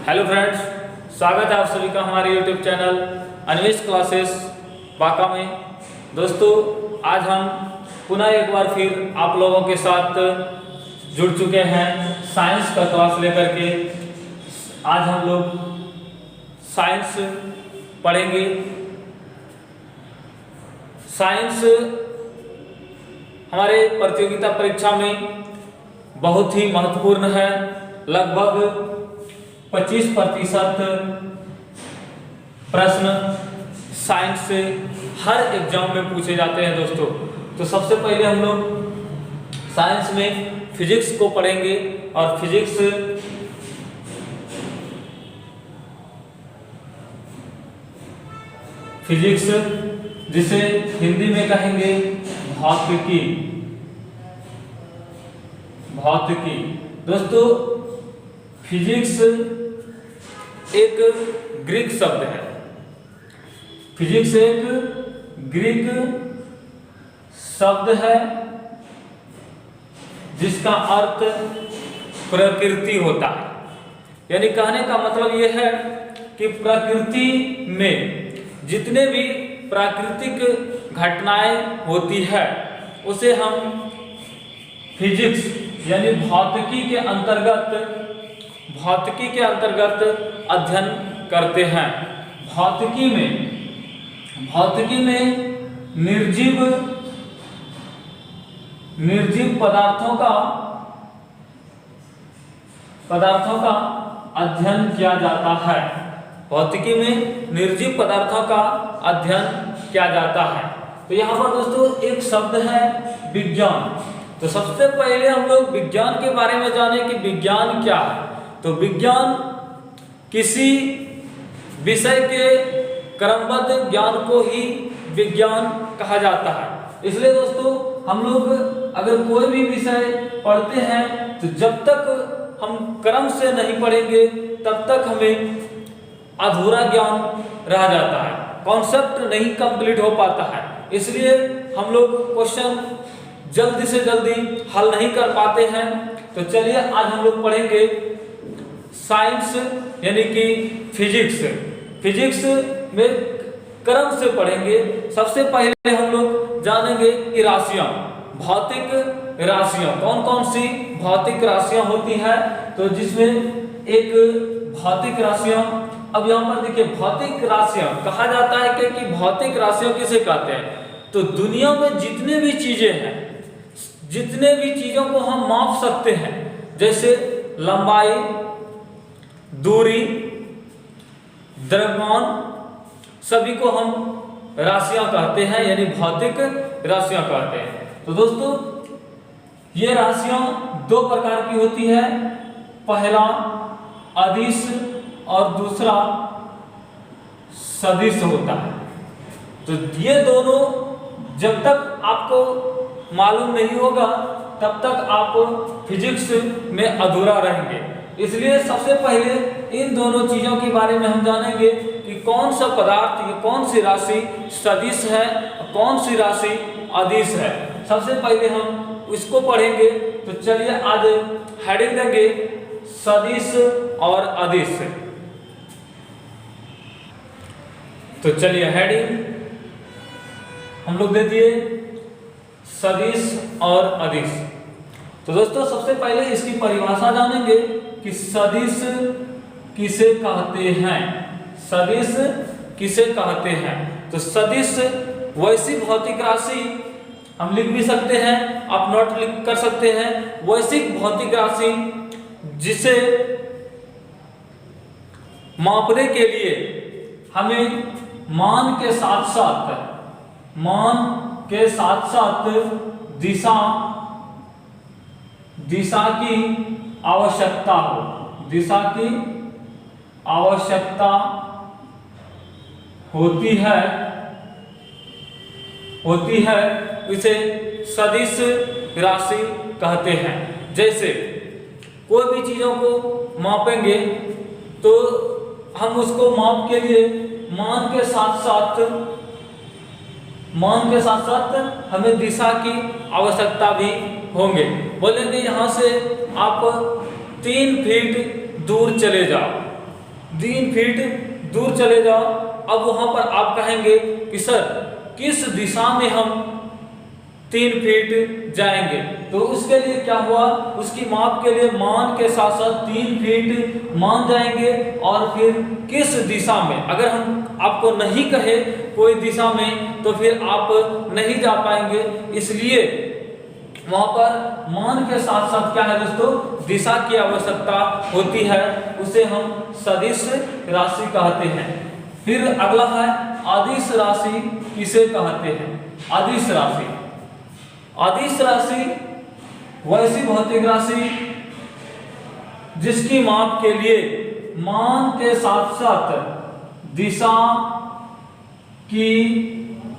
Hello friends, स्वागत है आप सभी का हमारे YouTube channel Anvesh classes Banka में। दोस्तों, आज हम पुनः एक बार फिर आप लोगों के साथ जुड़ चुके हैं साइंस का क्लास लेकर के। आज हम लोग साइंस पढ़ेंगे। साइंस हमारे प्रतियोगिता परीक्षा में बहुत ही महत्वपूर्ण है। लगभग 25% प्रश्न साइंस से हर एग्जाम में पूछे जाते हैं दोस्तों। तो सबसे पहले हम लोग साइंस में फिजिक्स को पढ़ेंगे और फिजिक्स जिसे हिंदी में कहेंगे भौतिकी। दोस्तों, फिजिक्स एक ग्रीक शब्द है। फिजिक्स एक ग्रीक शब्द है जिसका अर्थ प्रकृति होता है। यानी कहने का मतलब यह है कि प्रकृति में जितने भी प्राकृतिक घटनाएं होती है उसे हम फिजिक्स यानी भौतिकी के अंतर्गत अध्ययन करते हैं। भौतिकी में निर्जीव पदार्थों का अध्ययन किया जाता है। भौतिकी में निर्जीव पदार्थों का अध्ययन किया जाता है। तो यहाँ पर दोस्तों एक शब्द है विज्ञान। तो सबसे पहले हम लोग विज्ञान के बारे में जानें कि विज्ञान क्या है। तो विज्ञान किसी विषय के क्रमबद्ध ज्ञान को ही विज्ञान कहा जाता है। इसलिए दोस्तों हम लोग अगर कोई भी विषय पढ़ते हैं तो जब तक हम क्रम से नहीं पढ़ेंगे तब तक हमें अधूरा ज्ञान रह जाता है, कॉन्सेप्ट नहीं कंप्लीट हो पाता है। इसलिए हम लोग क्वेश्चन जल्दी से जल्दी हल नहीं कर पाते हैं। तो चलिए आज हम लोग पढ़ेंगे साइंस यानी कि फिजिक्स में क्रम से पढ़ेंगे। सबसे पहले हम लोग जानेंगे कि राशियां, भौतिक राशियां कौन कौन सी भौतिक राशियां होती हैं। तो जिसमें एक भौतिक राशियां, अब यहाँ पर देखिए भौतिक राशियां कहा जाता है कि भौतिक राशियां किसे कहते हैं। तो दुनिया में जितने भी चीजें हैं, जितने भी चीजों को हम माप सकते हैं, जैसे लंबाई, दूरी, द्रव्यमान, सभी को हम राशियां कहते हैं यानी भौतिक राशियां कहते हैं। तो दोस्तों ये राशियां दो प्रकार की होती है। पहला अदिश और दूसरा सदिश होता है। तो ये दोनों जब तक आपको मालूम नहीं होगा तब तक आप फिजिक्स में अधूरा रहेंगे। इसलिए सबसे पहले इन दोनों चीजों के बारे में हम जानेंगे कि कौन सा पदार्थ, ये कौन सी राशि सदिश है, कौन सी राशि अदिश है। सबसे पहले हम इसको पढ़ेंगे। तो चलिए आज हेडिंग देंगे सदिश और अदिश। तो चलिए हेडिंग हम लोग दे दिए सदिश और अदिश। तो दोस्तों सबसे पहले इसकी परिभाषा जानेंगे कि सदिश किसे कहते हैं। सदिश किसे कहते हैं? तो सदिश वैसी भौतिक राशि हम लिख भी सकते हैं, आप नोट लिख कर सकते हैं। वैश्विक भौतिक राशि जिसे मापने के लिए हमें मान के साथ साथ दिशा की आवश्यकता होती है इसे सदिश राशि कहते हैं। जैसे कोई भी चीजों को मापेंगे तो हम उसको माप के लिए मान के साथ साथ हमें दिशा की आवश्यकता भी होंगे। बोलेंगे यहाँ से आप 3 फीट दूर चले जाओ, 3 फीट दूर चले जाओ। अब वहां पर आप कहेंगे कि सर किस दिशा में हम 3 फीट जाएंगे, तो उसके लिए क्या हुआ, उसकी माप के लिए मान के साथ साथ 3 फीट मान जाएंगे और फिर किस दिशा में, अगर हम आपको नहीं कहे कोई दिशा में तो फिर आप नहीं जा पाएंगे। इसलिए वहां पर मान के साथ साथ क्या है दोस्तों, दिशा की आवश्यकता होती है, उसे हम सदिश राशि कहते हैं। फिर अगला है अदिश राशि किसे कहते हैं। अदिश राशि, अदिश राशि वैसी भौतिक राशि जिसकी माप के लिए मान के साथ साथ दिशा की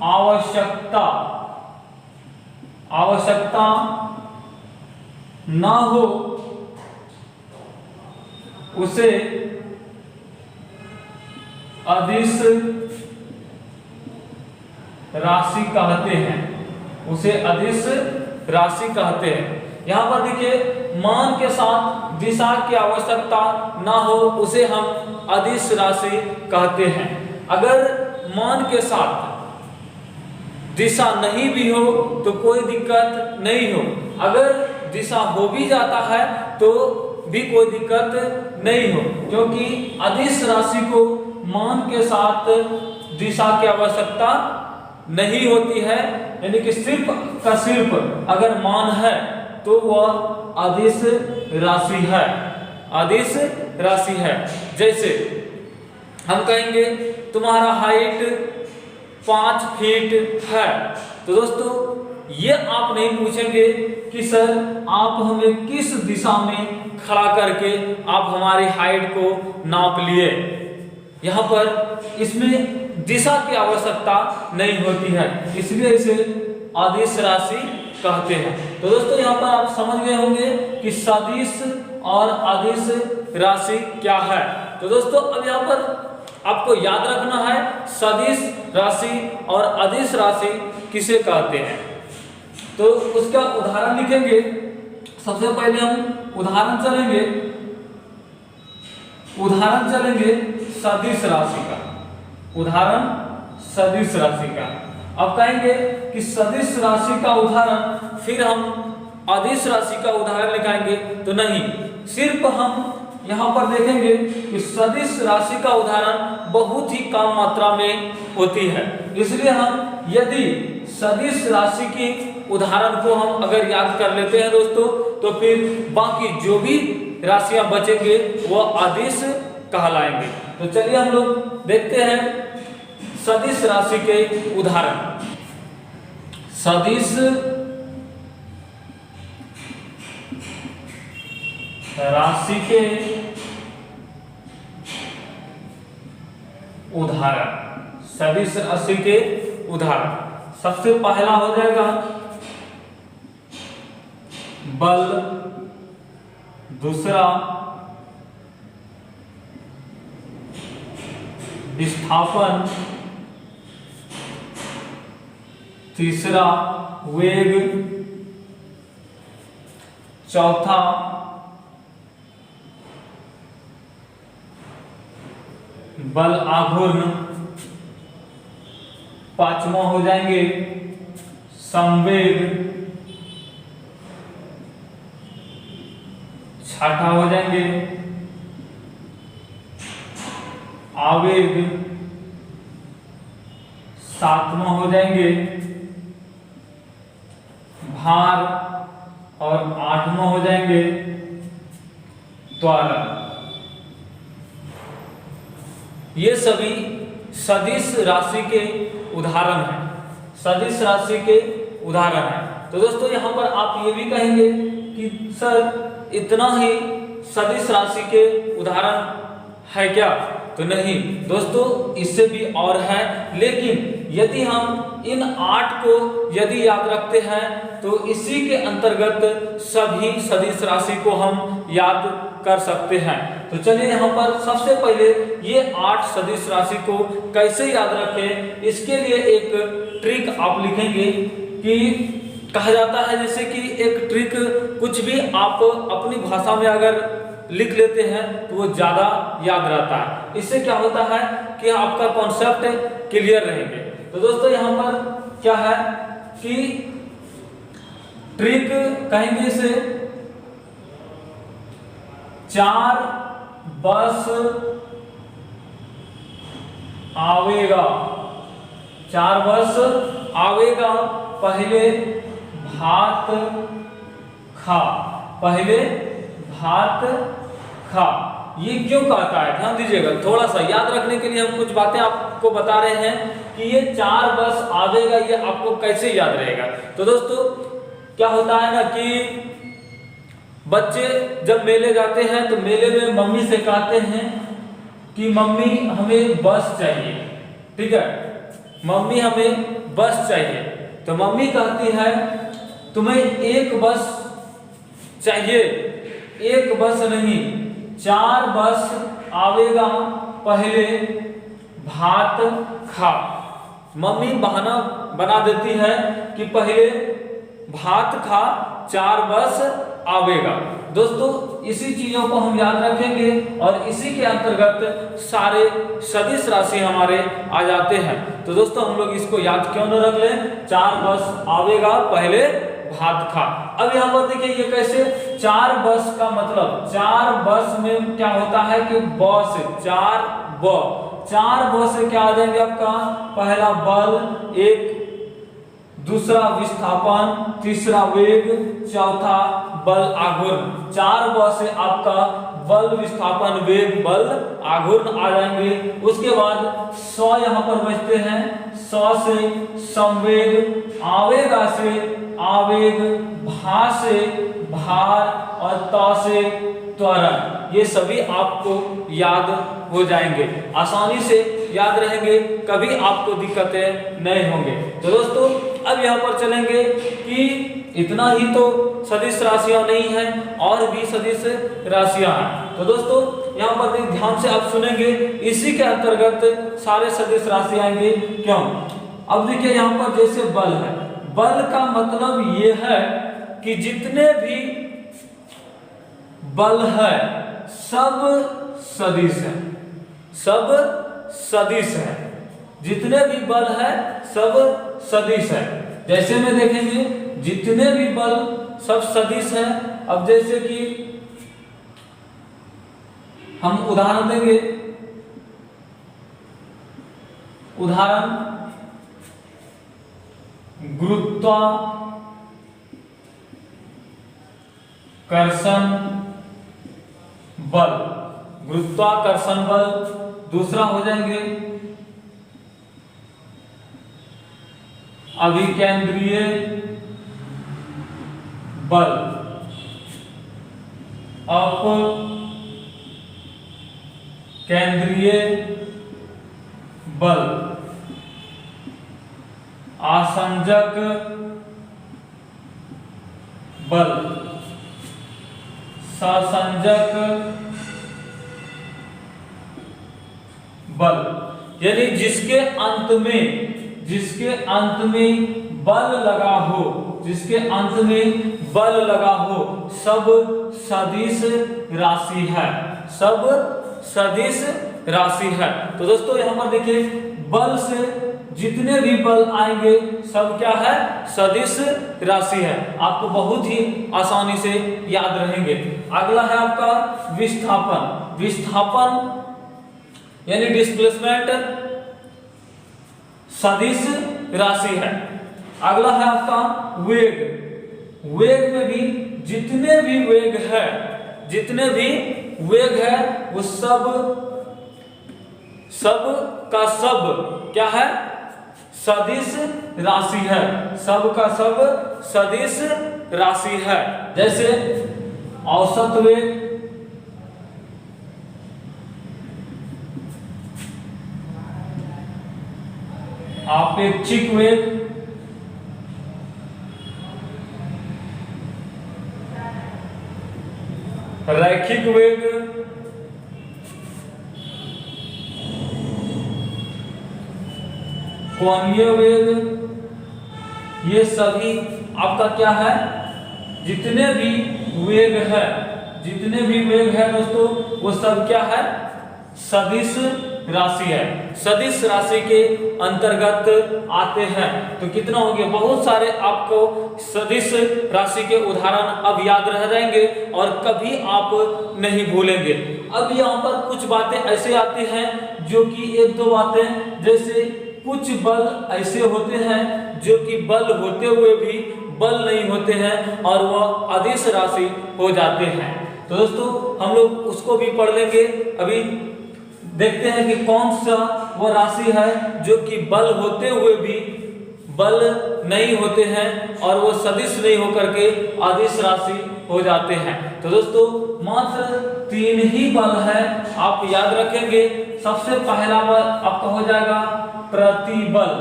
आवश्यकता ना हो, उसे अदिश राशि कहते हैं, उसे अदिश राशि कहते हैं। यहां पर देखिए मान के साथ दिशा की आवश्यकता ना हो उसे हम अदिश राशि कहते हैं। अगर मान के साथ दिशा नहीं भी हो तो कोई दिक्कत नहीं हो, अगर दिशा हो भी जाता है तो भी कोई दिक्कत नहीं हो, क्योंकि अदिश राशि को मान के साथ दिशा की आवश्यकता नहीं होती है, यानी कि सिर्फ का सिर्फ अगर मान है तो वह अदिश राशि है, अदिश राशि है। जैसे हम कहेंगे तुम्हारा हाइट 5 फीट है, तो दोस्तों ये आप नहीं पूछेंगे कि सर आप हमें किस दिशा में खड़ा करके आप हमारी हाइट को नाप लिए। यहाँ पर इसमें दिशा की आवश्यकता नहीं होती है, इसलिए इसे अदिश राशि कहते हैं। तो दोस्तों यहाँ पर आप समझ गए होंगे कि सदिश और अदिश राशि क्या है। तो दोस्तों अब यहाँ पर आपको याद रखना है सदिश राशि और अदिश राशि किसे कहते हैं। तो उसका उदाहरण लिखेंगे। सबसे पहले हम उदाहरण चलेंगे सदिश राशि का, उदाहरण सदिश राशि का। अब कहेंगे कि सदिश राशि का उदाहरण, फिर हम अदिश राशि का उदाहरण लिखाएंगे, तो नहीं, सिर्फ हम यहाँ पर देखेंगे कि सदिश राशि का उदाहरण बहुत ही कम मात्रा में होती है, इसलिए हम यदि सदिश राशि की उदाहरण को हम अगर याद कर लेते हैं दोस्तों, तो फिर बाकी जो भी राशियां बचेंगे वह अदिश कहलाएंगे। तो चलिए हम लोग देखते हैं सदिश राशि के उदाहरण। सदिश राशि के उदाहरण, सदिश राशि के उदाहरण। सबसे पहला हो जाएगा बल, दूसरा विस्थापन, तीसरा वेग, चौथा बल आघूर्ण, पांचवा हो जाएंगे संवेग, छठा हो जाएंगे आवेग, सातवां हो जाएंगे भार और आठवां हो जाएंगे त्वरण। ये सभी सदिश राशि के उदाहरण हैं, सदिश राशि के उदाहरण हैं। तो दोस्तों यहाँ पर आप ये भी कहेंगे कि सर इतना ही सदिश राशि के उदाहरण है क्या, तो नहीं दोस्तों, इससे भी और है, लेकिन यदि हम इन 8 को यदि याद रखते हैं तो इसी के अंतर्गत सभी सदिश राशि को हम याद कर सकते हैं। तो चलिए यहाँ पर सबसे पहले ये 8 सदिश राशि को कैसे याद रखें, इसके लिए एक ट्रिक आप लिखेंगे कि कहा जाता है जैसे कि एक ट्रिक, कुछ भी आप अपनी भाषा में अगर लिख लेते हैं तो वो ज़्यादा याद रहता है। इससे क्या होता है कि आपका कॉन्सेप्ट क्लियर रहेंगे। तो दोस्तों यहाँ पर क्या है कि ट्रिक कहेंगे इसे, 4 बस आवेगा, 4 बस आवेगा, पहले भात खा, पहले भात खा। ये क्यों कहता है, ध्यान दीजिएगा, थोड़ा सा याद रखने के लिए हम कुछ बातें आपको बता रहे हैं कि ये 4 बस आवेगा, ये आपको कैसे याद रहेगा। तो दोस्तों क्या होता है ना कि बच्चे जब मेले जाते हैं तो मेले में मम्मी से कहते हैं कि मम्मी हमें बस चाहिए, ठीक है, मम्मी हमें बस चाहिए। तो मम्मी कहती है तुम्हें एक बस चाहिए, एक बस नहीं 4 बस आवेगा, पहले भात खा। मम्मी बहाना बना देती है कि पहले भात खा, 4 बस आवेगा। दोस्तों इसी चीजों को हम याद रखेंगे और इसी के अंतर्गत सारे सदिश राशि हमारे आ जाते हैं। तो दोस्तों हम लोग इसको याद क्यों न रख लें, 4 बस आवेगा, पहले भात खा। अब यहाँ पर देखिए ये कैसे, 4 बस का मतलब 4 बस में क्या होता है कि बस 4 ब से क्या आ जाएंगे आपका, पहला बल, एक दूसरा विस्थापन, तीसरा वेग, चौथा बल आघूर्ण। 4 ब से आपका बल, विस्थापन, वेग, बल, आघूर्ण आ जाएंगे। उसके बाद 100 यहाँ पर बचते हैं, 100 से संवेग, आवेगा से आवेग, भा से भार और त से त्वरण। ये सभी आपको याद हो जाएंगे, आसानी से याद रहेंगे, कभी आपको दिक्कतें नहीं होंगे। तो दोस्तों अब यहाँ पर चलेंगे कि इतना ही तो सदिश राशियां नहीं हैं, और भी सदिश राशियां हैं। तो दोस्तों यहाँ पर ध्यान से आप सुनेंगे, इसी के अंतर्गत सारे सदिश राशि आएंगे। क्यों? अब देखिए यहाँ पर जैसे बल है, बल का मतलब ये है कि जितने भी बल है सब सदिश है, सब सदिश है, जितने भी बल है सब सदिश है। जैसे में देखेंगे जितने भी बल सब सदिश है। अब जैसे कि हम उदाहरण देंगे, उदाहरण गुरुत्वाकर्षण बल, गुरुत्वाकर्षण बल। दूसरा हो जाएंगे अभिकेंद्रीय बल, अपकेंद्रीय बल, आसंजक बल, ससंजक बल। यानी जिसके अंत में बल लगा हो, जिसके अंत में बल लगा हो, सब सदिश राशि है, सब सदिश राशि है। तो दोस्तों यहाँ पर देखिए बल से जितने भी बल आएंगे सब क्या है, सदिश राशि है, आपको बहुत ही आसानी से याद रहेंगे। अगला है आपका विस्थापन, विस्थापन यानी डिस्प्लेसमेंट सदिश राशि है। अगला है आपका वेग, वेग में भी जितने भी वेग है, जितने भी वेग है वो सब का सब क्या है, सदिश राशि है, सब का सब सदिश राशि है। जैसे औसत वेग, आपेक्षिक वेग, रैखिक वेग, कोणीय वेग, ये सभी आपका क्या है, जितने भी वेग है, जितने भी वेग है दोस्तों वो सब क्या है, सदिश राशि है, सदिश राशि के अंतर्गत आते हैं। तो कितना हो गया, बहुत सारे आपको सदिश राशि के उदाहरण अब याद रह जाएंगे और कभी आप नहीं भूलेंगे। अब यहाँ पर कुछ बातें ऐसे आती हैं जो कि एक दो बातें, जैसे कुछ बल ऐसे होते हैं जो कि बल होते हुए भी बल नहीं होते हैं और वह अदिश राशि हो जाते हैं। तो दोस्तों हम लोग उसको भी पढ़ लेंगे। अभी देखते हैं कि कौन सा वो राशि है जो कि बल होते हुए भी बल नहीं होते हैं और वो सदिश नहीं होकर के अदिश राशि हो जाते हैं। तो दोस्तों मात्र 3 ही बल है, आप याद रखेंगे। सबसे पहला बल आपका हो जाएगा प्रतिबल,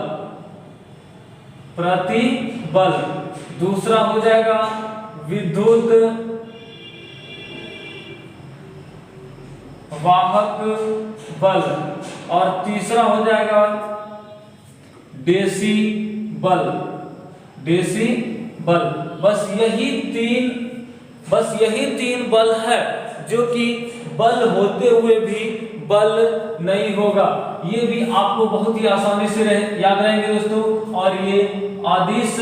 प्रतिबल। दूसरा हो जाएगा विद्युत वाहक बल और तीसरा हो जाएगा डेसीबल, डेसीबल। बस यही तीन बल है जो कि बल होते हुए भी बल नहीं होगा। ये भी आपको बहुत ही आसानी से याद रहेंगे दोस्तों, और ये अदिश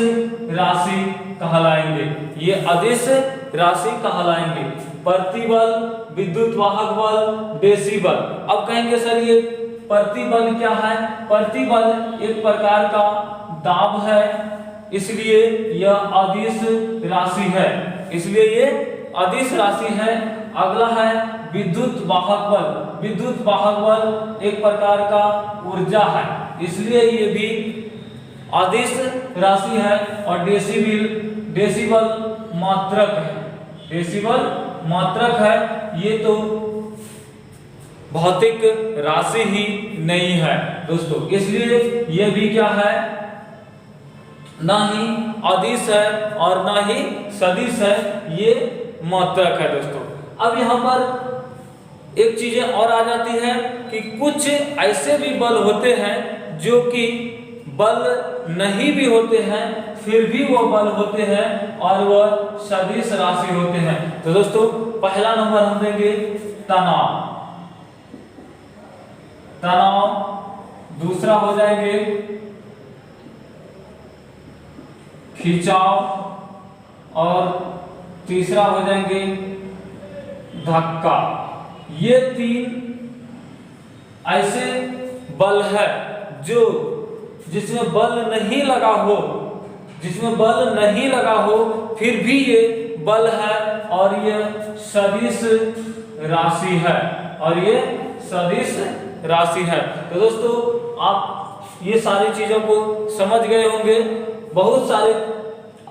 राशि कहलाएंगे, ये अदिश राशि कहलाएंगे। प्रतिबल, विद्युत वाहक बल, डेसीबल। अब कहेंगे सर ये प्रतिबल क्या है? प्रतिबल एक प्रकार का दाब है, इसलिए यह अदिश राशि है, इसलिए ये अदिश राशि है। अगला है विद्युत वाहक बल। विद्युत वाहक बल एक प्रकार का ऊर्जा है, इसलिए ये भी अदिश राशि है। और डेसीबल मात्रक है, डेसीबल मात्रक है। ये तो भौतिक राशि ही नहीं है दोस्तों, इसलिए ये भी क्या है, ना ही अदिश है और ना ही सदिश है, ये मात्रक है दोस्तों। अब यहाँ पर एक चीजें और आ जाती है कि कुछ ऐसे भी बल होते हैं जो कि बल नहीं भी होते हैं, फिर भी वो बल होते हैं और वह सदिश राशि होते हैं। तो दोस्तों पहला नंबर हम देंगे तनाव, तनाव। दूसरा हो जाएंगे खिंचाव और तीसरा हो जाएंगे धक्का। ये 3 ऐसे बल है जो जिसमें बल नहीं लगा हो, जिसमें बल नहीं लगा हो फिर भी ये बल है और ये सदिश राशि है, और ये सदिश राशि है। तो दोस्तों आप ये सारी चीजों को समझ गए होंगे। बहुत सारे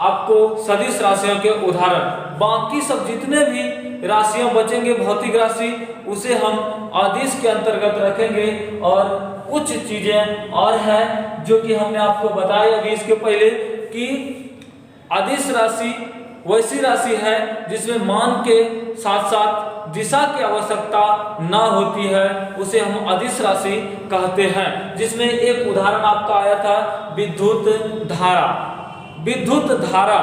आपको सदिश राशियों के उदाहरण, बाकी सब जितने भी राशियां बचेंगे भौतिक राशि, उसे हम अदिश के अंतर्गत रखेंगे। और कुछ चीजें और हैं जो कि हमने आपको बताया अभी इसके पहले कि अदिश राशि वैसी राशि है जिसमें मान के साथ साथ दिशा की आवश्यकता ना होती है, उसे हम अदिश राशि कहते हैं। जिसमें एक उदाहरण आपका आया था विद्युत धारा। विद्युत धारा,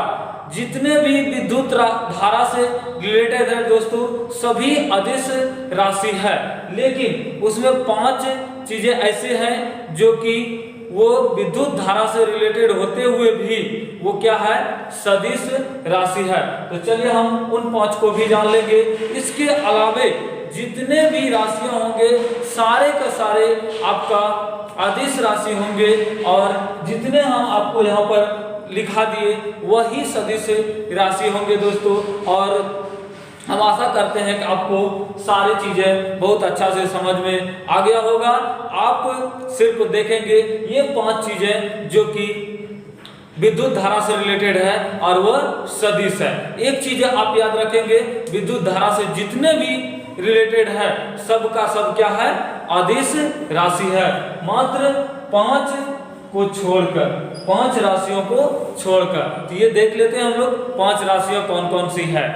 जितने भी विद्युत धारा से रिलेटेड है दोस्तों, सभी अदिश राशि है, लेकिन उसमें 5 चीजें ऐसे हैं जो कि वो विद्युत धारा से रिलेटेड होते हुए भी वो क्या है, सदिश राशि है। तो चलिए हम उन 5 को भी जान लेंगे। इसके अलावे जितने भी राशियां होंगे सारे का सारे आपका अदिश राशि होंगे, और जितने हम आपको यहाँ पर लिखा दिए वही सदिश राशि होंगे दोस्तों। और हम आशा करते हैं कि आपको सारी चीजें बहुत अच्छा से समझ में आ गया होगा। आप सिर्फ देखेंगे ये 5 चीजें जो कि विद्युत धारा से रिलेटेड है और वह सदिश है। एक चीज आप याद रखेंगे, विद्युत धारा से जितने भी रिलेटेड है सबका सब क्या है, अदिश राशि है, मात्र 5 को छोड़कर, 5 राशियों को छोड़कर। तो ये देख लेते हैं हम लोग 5 राशियां कौन कौन सी है।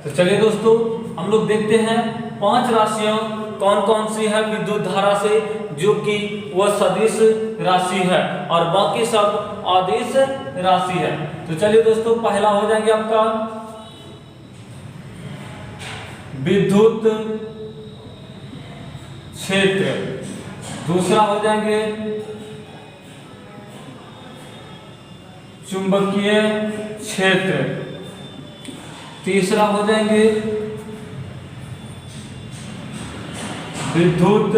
तो चलिए दोस्तों हम लोग देखते हैं 5 राशियां कौन कौन सी है विद्युत धारा से जो कि वह सदिश राशि है और बाकी सब अदिश राशि है। तो चलिए दोस्तों पहला हो जाएंगे आपका विद्युत क्षेत्र। दूसरा हो जाएंगे चुंबकीय क्षेत्र। तीसरा हो जाएंगे विद्युत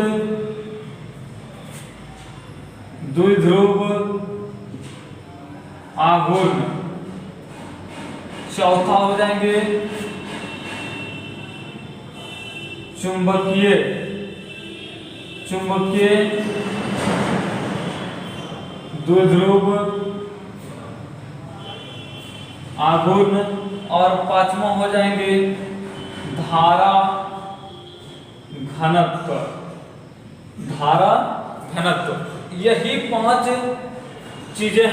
द्विध्रुव आघूर्ण। चौथा हो जाएंगे चुंबकीय द्विध्रुव आघूर्ण। और पांचवा हो जाएंगे धारा घनत्व। यही पांच चीजें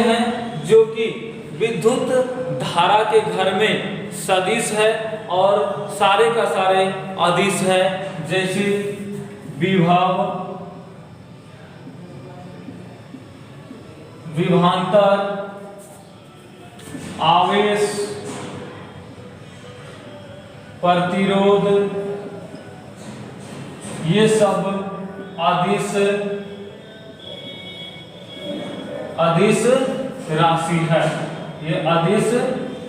हैं जो कि विद्युत धारा के घर में सदिश है और सारे का सारे अदिश है। जैसे विभव, विभवांतर, आवेश, प्रतिरोध, ये सब अदिश राशि है। ये अदिश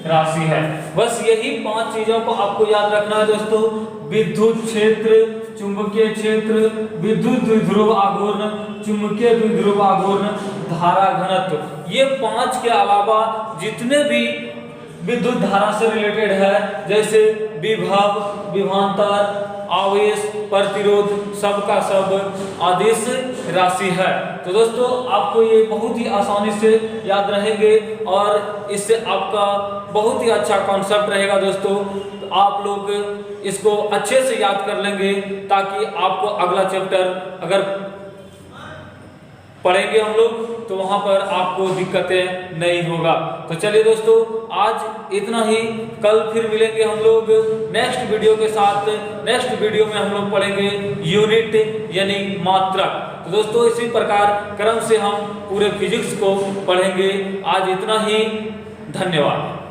राशि है। बस यही पांच चीजों को आपको याद रखना है दोस्तों। विद्युत क्षेत्र, चुंबकीय क्षेत्र, विद्युत द्विध्रुव आघूर्ण, चुंबकीय द्विध्रुव आघूर्ण, धारा घनत्व। ये पांच के अलावा जितने भी विद्युत धारा से रिलेटेड है, जैसे विभव, विभवांतर, आवेश, प्रतिरोध, सब का सब अदिश राशि है। तो दोस्तों आपको ये बहुत ही आसानी से याद रहेंगे और इससे आपका बहुत ही अच्छा कॉन्सेप्ट रहेगा दोस्तों। तो आप लोग इसको अच्छे से याद कर लेंगे ताकि आपको अगला चैप्टर अगर पढ़ेंगे हम लोग तो वहां पर आपको दिक्कतें नहीं होगा। तो चलिए दोस्तों आज इतना ही। कल फिर मिलेंगे हम लोग नेक्स्ट वीडियो के साथ। नेक्स्ट वीडियो में हम लोग पढ़ेंगे यूनिट यानी मात्रक। तो दोस्तों इसी प्रकार क्रम से हम पूरे फिजिक्स को पढ़ेंगे। आज इतना ही, धन्यवाद।